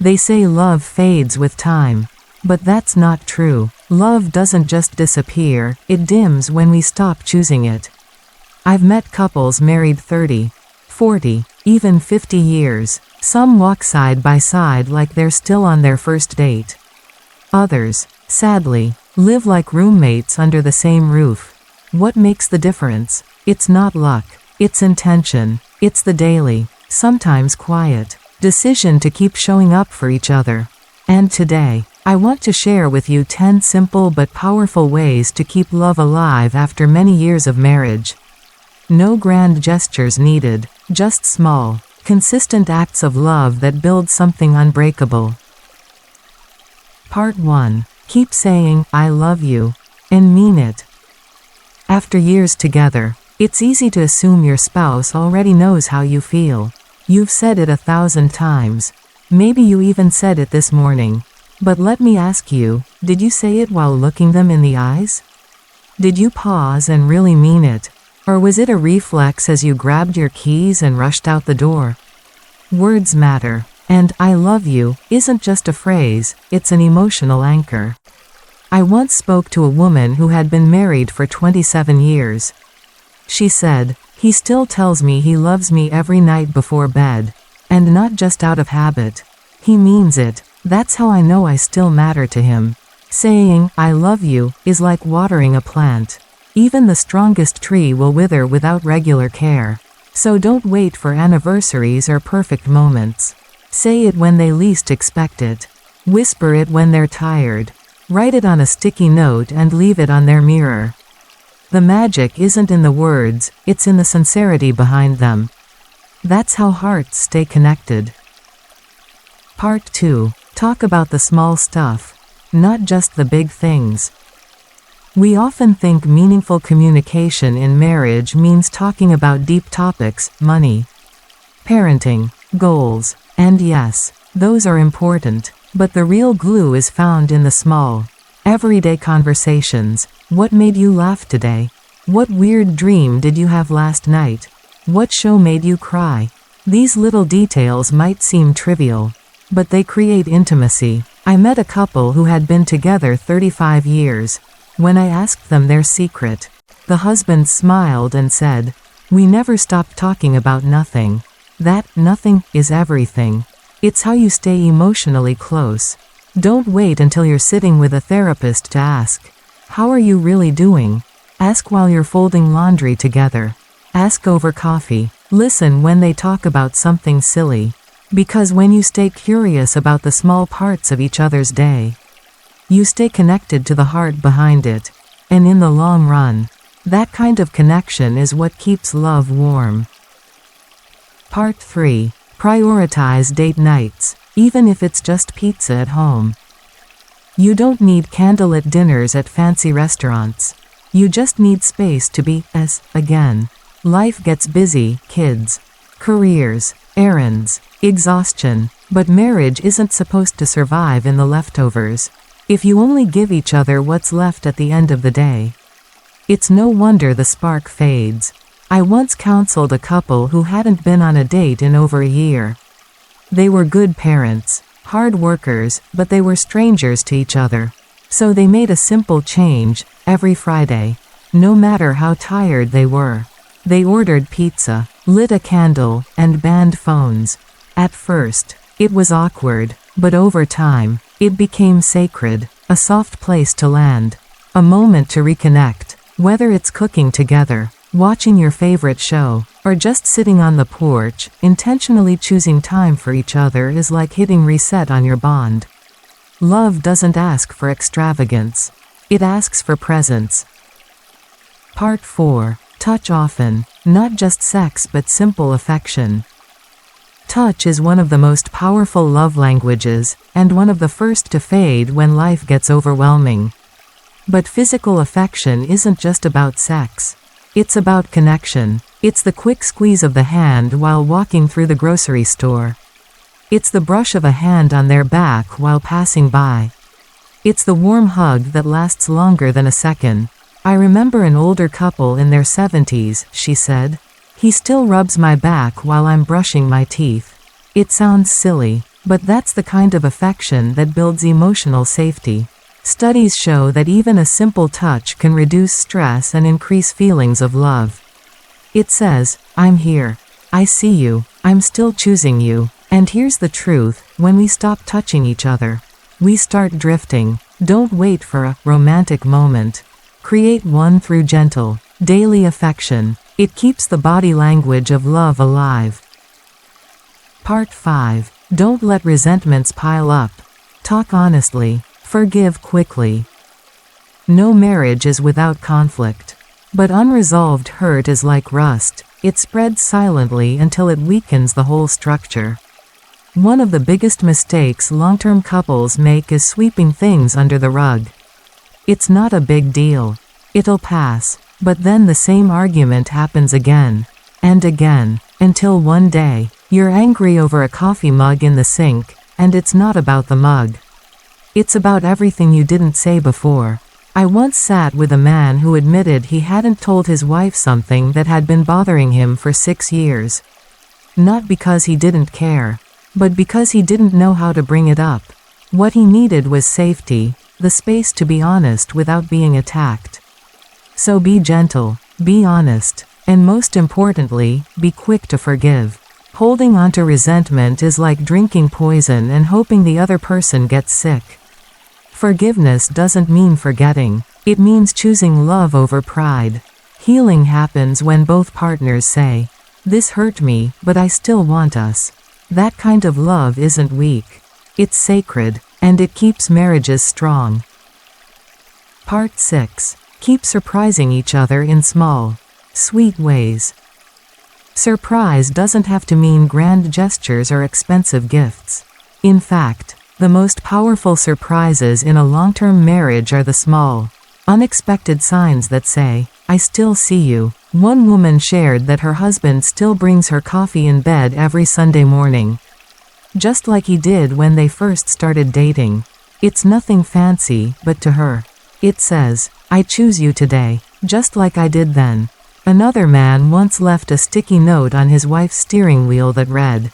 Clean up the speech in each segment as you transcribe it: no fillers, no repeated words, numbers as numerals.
They say love fades with time. But that's not true. Love doesn't just disappear, it dims when we stop choosing it. I've met couples married 30, 40, even 50 years. Some walk side by side like they're still on their first date. Others, sadly, live like roommates under the same roof. What makes the difference? It's not luck. It's intention. It's the daily, sometimes quiet, decision to keep showing up for each other. And today, I want to share with you 10 simple but powerful ways to keep love alive after many years of marriage. No grand gestures needed, just small, consistent acts of love that build something unbreakable. Part 1. Keep saying, "I love you," and mean it. After years together, it's easy to assume your spouse already knows how you feel. You've said it 1,000 times. Maybe you even said it this morning. But let me ask you, did you say it while looking them in the eyes? Did you pause and really mean it? Or was it a reflex as you grabbed your keys and rushed out the door? Words matter. And "I love you" isn't just a phrase, it's an emotional anchor. I once spoke to a woman who had been married for 27 years. She said, "He still tells me he loves me every night before bed. And not just out of habit. He means it. That's how I know I still matter to him." Saying, "I love you," is like watering a plant. Even the strongest tree will wither without regular care. So don't wait for anniversaries or perfect moments. Say it when they least expect it. Whisper it when they're tired. Write it on a sticky note and leave it on their mirror. The magic isn't in the words, it's in the sincerity behind them. That's how hearts stay connected. Part 2. Talk about the small stuff, not just the big things. We often think meaningful communication in marriage means talking about deep topics, money, parenting, goals, and yes, those are important. But the real glue is found in the small, everyday conversations. What made you laugh today? What weird dream did you have last night? What show made you cry? These little details might seem trivial, but they create intimacy. I met a couple who had been together 35 years. When I asked them their secret, the husband smiled and said, "We never stopped talking about nothing. That nothing is everything." It's how you stay emotionally close. Don't wait until you're sitting with a therapist to ask, "How are you really doing?" Ask while you're folding laundry together. Ask over coffee. Listen when they talk about something silly. Because when you stay curious about the small parts of each other's day, you stay connected to the heart behind it. And in the long run, that kind of connection is what keeps love warm. Part 3. Prioritize date nights, even if it's just pizza at home. You don't need candlelit dinners at fancy restaurants. You just need space to be again. Life gets busy, kids, careers, errands, exhaustion, but marriage isn't supposed to survive in the leftovers. If you only give each other what's left at the end of the day, it's no wonder the spark fades. I once counseled a couple who hadn't been on a date in over a year. They were good parents, hard workers, but they were strangers to each other. So they made a simple change. Every Friday, no matter how tired they were, they ordered pizza, lit a candle, and banned phones. At first, it was awkward, but over time, it became sacred, a soft place to land, a moment to reconnect. Whether it's cooking together, watching your favorite show, or just sitting on the porch, intentionally choosing time for each other is like hitting reset on your bond. Love doesn't ask for extravagance. It asks for presence. Part 4. Touch often, not just sex but simple affection. Touch is one of the most powerful love languages, and one of the first to fade when life gets overwhelming. But physical affection isn't just about sex. It's about connection. It's the quick squeeze of the hand while walking through the grocery store. It's the brush of a hand on their back while passing by. It's the warm hug that lasts longer than a second. I remember an older couple in their 70s, she said. "He still rubs my back while I'm brushing my teeth." It sounds silly, But that's the kind of affection that builds emotional safety. Studies show that even a simple touch can reduce stress and increase feelings of love. It says, "I'm here. I see you. I'm still choosing you." And here's the truth, when we stop touching each other, we start drifting. Don't wait for a romantic moment. Create one through gentle, daily affection. It keeps the body language of love alive. Part 5. Don't let resentments pile up. Talk honestly. Forgive quickly. No marriage is without conflict. But unresolved hurt is like rust. It spreads silently until it weakens the whole structure. One of the biggest mistakes long-term couples make is sweeping things under the rug. It's not a big deal. It'll pass. But then the same argument happens again and again, until one day, you're angry over a coffee mug in the sink, and it's not about the mug. It's about everything you didn't say before. I once sat with a man who admitted he hadn't told his wife something that had been bothering him for 6 years. Not because he didn't care, but because he didn't know how to bring it up. What he needed was safety, the space to be honest without being attacked. So be gentle, be honest, and most importantly, be quick to forgive. Holding onto resentment is like drinking poison and hoping the other person gets sick. Forgiveness doesn't mean forgetting. It means choosing love over pride. Healing happens when both partners say, "This hurt me, but I still want us." That kind of love isn't weak. It's sacred, and it keeps marriages strong. Part 6. Keep surprising each other in small, sweet ways. Surprise doesn't have to mean grand gestures or expensive gifts. In fact, the most powerful surprises in a long-term marriage are the small, unexpected signs that say, "I still see you." One woman shared that her husband still brings her coffee in bed every Sunday morning. Just like he did when they first started dating. It's nothing fancy, but to her, it says, "I choose you today, just like I did then." Another man once left a sticky note on his wife's steering wheel that read,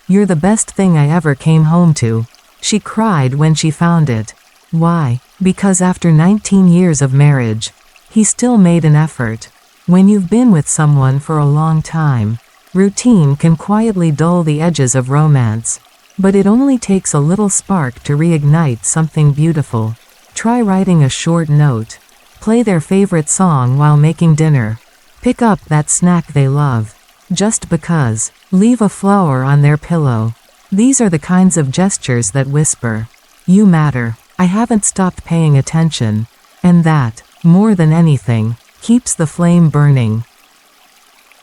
"You're the best thing I ever came home to." She cried when she found it. Why? Because after 19 years of marriage, he still made an effort. When you've been with someone for a long time, routine can quietly dull the edges of romance. But it only takes a little spark to reignite something beautiful. Try writing a short note. Play their favorite song while making dinner. Pick up that snack they love. Just because. Leave a flower on their pillow. These are the kinds of gestures that whisper, "You matter. I haven't stopped paying attention." And that, more than anything, keeps the flame burning.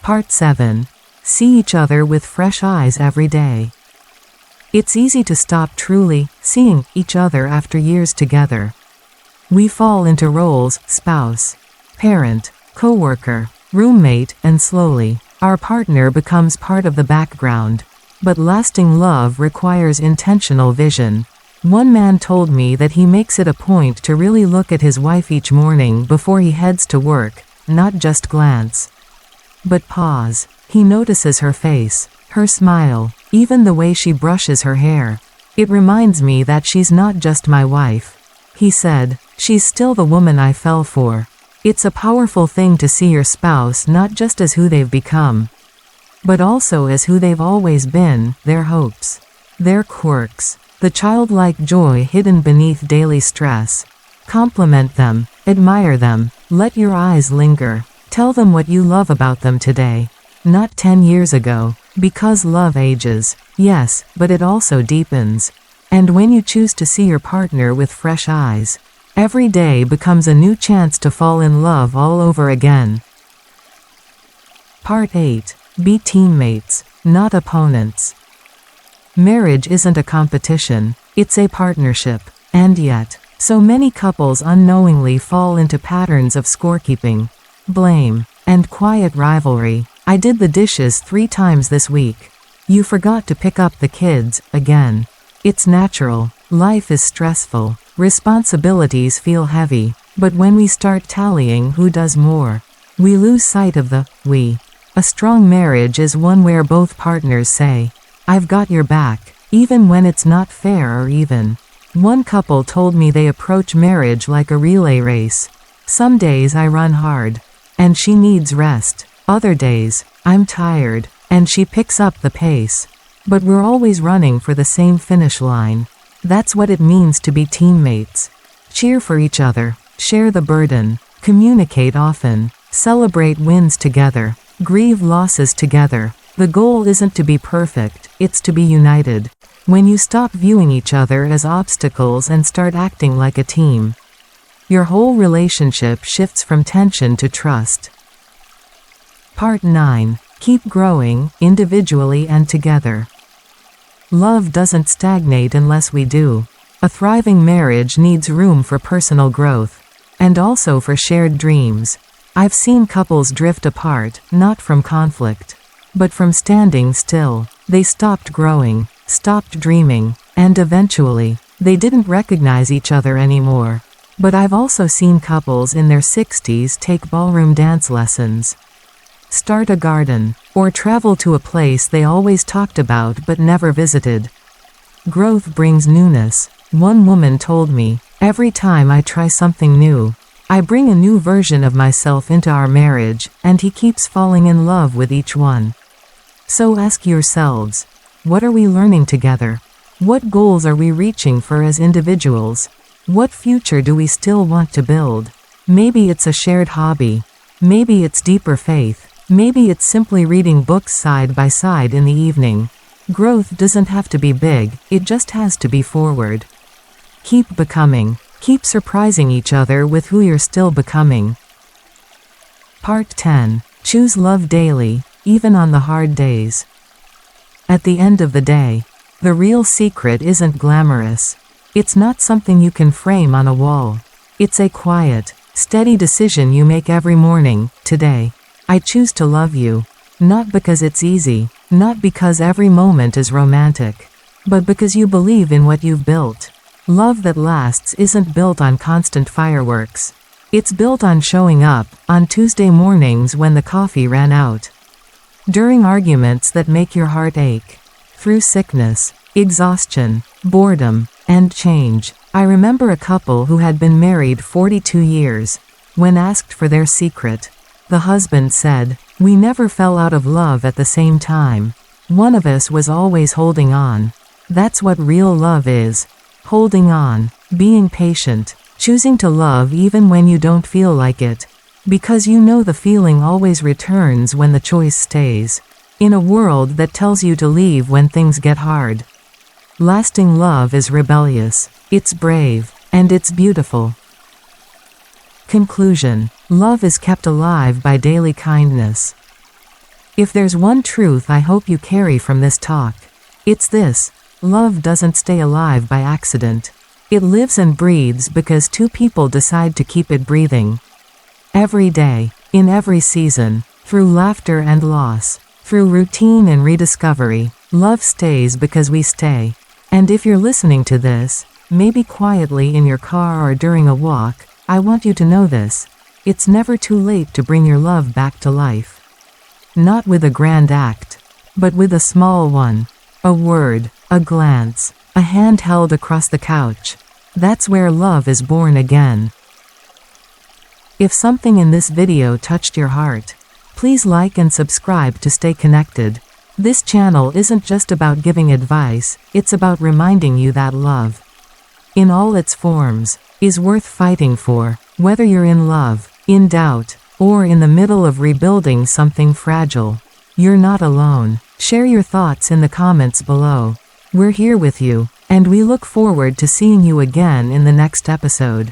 Part 7. See each other with fresh eyes every day. It's easy to stop truly seeing each other after years together. We fall into roles: spouse, parent, coworker, roommate, and slowly, our partner becomes part of the background. But lasting love requires intentional vision. One man told me that he makes it a point to really look at his wife each morning before he heads to work, not just glance. But pause. He notices her face, her smile, even the way she brushes her hair. "It reminds me that she's not just my wife," he said. "She's still the woman I fell for." It's a powerful thing to see your spouse not just as who they've become, but also as who they've always been, their hopes, their quirks, the childlike joy hidden beneath daily stress. Compliment them, admire them, let your eyes linger. Tell them what you love about them today, not 10 years ago, because love ages, yes, but it also deepens. And when you choose to see your partner with fresh eyes, every day becomes a new chance to fall in love all over again. Part 8. Be teammates, not opponents. Marriage isn't a competition, it's a partnership. And yet, so many couples unknowingly fall into patterns of scorekeeping, blame, and quiet rivalry. "I did the dishes 3 times this week. You forgot to pick up the kids, again." It's natural. Life is stressful. Responsibilities feel heavy. But when we start tallying who does more, we lose sight of the we. A strong marriage is one where both partners say, "I've got your back," even when it's not fair or even. One couple told me they approach marriage like a relay race. Some days I run hard, and she needs rest. Other days, I'm tired, and she picks up the pace. But we're always running for the same finish line. That's what it means to be teammates. Cheer for each other, share the burden, communicate often, celebrate wins together, grieve losses together. The goal isn't to be perfect, it's to be united. When you stop viewing each other as obstacles and start acting like a team, your whole relationship shifts from tension to trust. Part 9. Keep growing, individually and together. Love doesn't stagnate unless we do. A thriving marriage needs room for personal growth, and also for shared dreams. I've seen couples drift apart, not from conflict, but from standing still. They stopped growing, stopped dreaming, and eventually, they didn't recognize each other anymore. But I've also seen couples in their 60s take ballroom dance lessons, start a garden, or travel to a place they always talked about but never visited. Growth brings newness. One woman told me, "Every time I try something new, I bring a new version of myself into our marriage, and he keeps falling in love with each one." So ask yourselves, what are we learning together? What goals are we reaching for as individuals? What future do we still want to build? Maybe it's a shared hobby. Maybe it's deeper faith. Maybe it's simply reading books side by side in the evening. Growth doesn't have to be big, it just has to be forward. Keep becoming. Keep surprising each other with who you're still becoming. Part 10. Choose love daily, even on the hard days. At the end of the day, the real secret isn't glamorous. It's not something you can frame on a wall. It's a quiet, steady decision you make every morning. Today, I choose to love you. Not because it's easy, not because every moment is romantic, but because you believe in what you've built. Love that lasts isn't built on constant fireworks. It's built on showing up, on Tuesday mornings when the coffee ran out. During arguments that make your heart ache. Through sickness, exhaustion, boredom, and change. I remember a couple who had been married 42 years. When asked for their secret, the husband said, "We never fell out of love at the same time. One of us was always holding on." That's what real love is. Holding on, being patient, choosing to love even when you don't feel like it. Because you know the feeling always returns when the choice stays. In a world that tells you to leave when things get hard. Lasting love is rebellious, it's brave, and it's beautiful. Conclusion. Love is kept alive by daily kindness. If there's one truth I hope you carry from this talk, it's this: love doesn't stay alive by accident. It lives and breathes because two people decide to keep it breathing. Every day, in every season, through laughter and loss, through routine and rediscovery, love stays because we stay. And if you're listening to this, maybe quietly in your car or during a walk, I want you to know this: it's never too late to bring your love back to life. Not with a grand act, but with a small one. A word, a glance, a hand held across the couch. That's where love is born again. If something in this video touched your heart, please like and subscribe to stay connected. This channel isn't just about giving advice, it's about reminding you that love, in all its forms, is worth fighting for. Whether you're in love, in doubt, or in the middle of rebuilding something fragile, you're not alone. Share your thoughts in the comments below. We're here with you, and we look forward to seeing you again in the next episode.